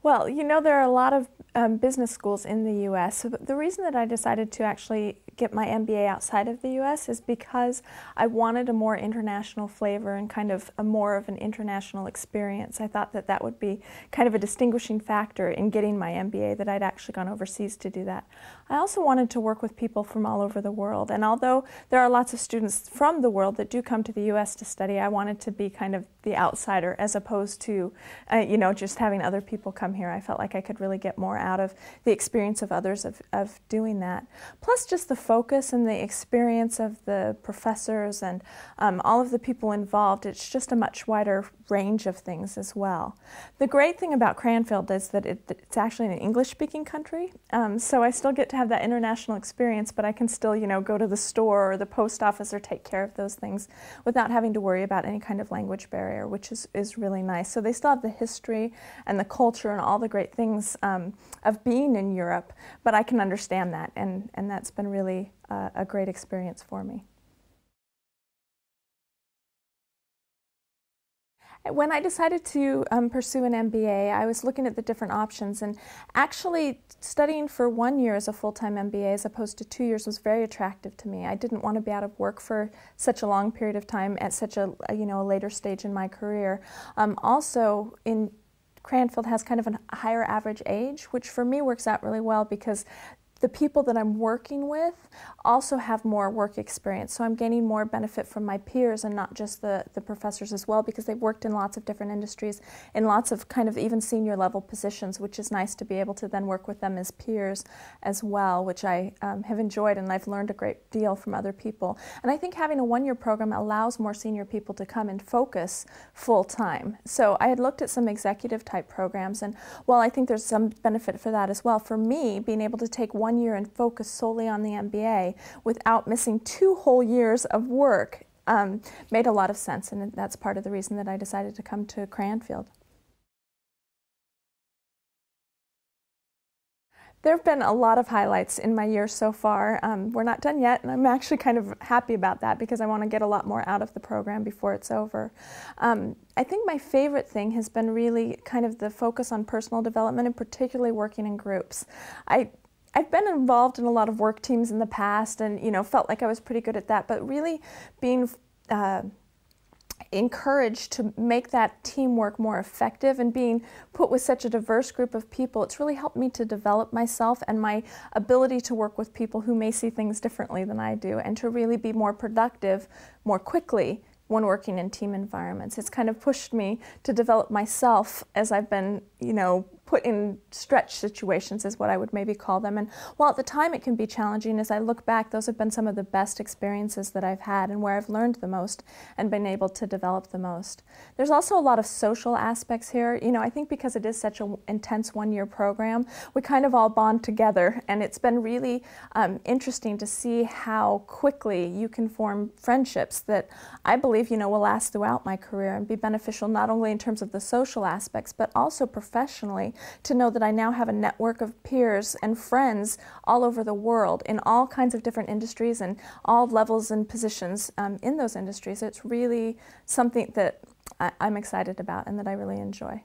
Well, there are a lot of business schools in the U.S. So the reason that I decided to actually get my MBA outside of the U.S. is because I wanted a more international flavor and kind of more of an international experience. I thought that that would be kind of a distinguishing factor in getting my MBA, that I'd actually gone overseas to do that. I also wanted to work with people from all over the world, and although there are lots of students from the world that do come to the U.S. to study, I wanted to be kind of the outsider as opposed to, just having other people come here. I felt like I could really get more out of the experience of others of doing that. Plus just the focus and the experience of the professors and all of the people involved. It's just a much wider range of things as well. The great thing about Cranfield is that it's actually an English-speaking country, so I still get to have that international experience, but I can still, go to the store or the post office or take care of those things without having to worry about any kind of language barrier, which is really nice. So they still have the history and the culture and all the great things of being in Europe, but I can understand that, and that's been really a great experience for me. When I decided to pursue an MBA, I was looking at the different options, and actually studying for 1 year as a full-time MBA as opposed to 2 years was very attractive to me. I didn't want to be out of work for such a long period of time at such a later stage in my career. Also, Cranfield has kind of a higher average age, which for me works out really well because the people that I'm working with also have more work experience, so I'm gaining more benefit from my peers and not just the professors as well, because they've worked in lots of different industries, in lots of kind of even senior level positions, which is nice to be able to then work with them as peers as well, which I have enjoyed, and I've learned a great deal from other people. And I think having a one-year program allows more senior people to come and focus full-time. So I had looked at some executive type programs, and while I think there's some benefit for that as well, for me, being able to take 1 year and focus solely on the MBA without missing 2 whole years of work made a lot of sense, and that's part of the reason that I decided to come to Cranfield. There have been a lot of highlights in my year so far. We're not done yet, and I'm actually kind of happy about that because I want to get a lot more out of the program before it's over. I think my favorite thing has been really kind of the focus on personal development, and particularly working in groups. I've been involved in a lot of work teams in the past and, felt like I was pretty good at that, but really being encouraged to make that teamwork more effective and being put with such a diverse group of people, it's really helped me to develop myself and my ability to work with people who may see things differently than I do, and to really be more productive more quickly when working in team environments. It's kind of pushed me to develop myself as I've been, put in stretch situations is what I would maybe call them. And while at the time it can be challenging, as I look back, those have been some of the best experiences that I've had and where I've learned the most and been able to develop the most. There's also a lot of social aspects here. I think because it is such an intense one-year program, we kind of all bond together, and it's been really interesting to see how quickly you can form friendships that I believe, will last throughout my career and be beneficial not only in terms of the social aspects, but also professionally, to know that I now have a network of peers and friends all over the world in all kinds of different industries and all levels and positions in those industries. It's really something that I'm excited about and that I really enjoy.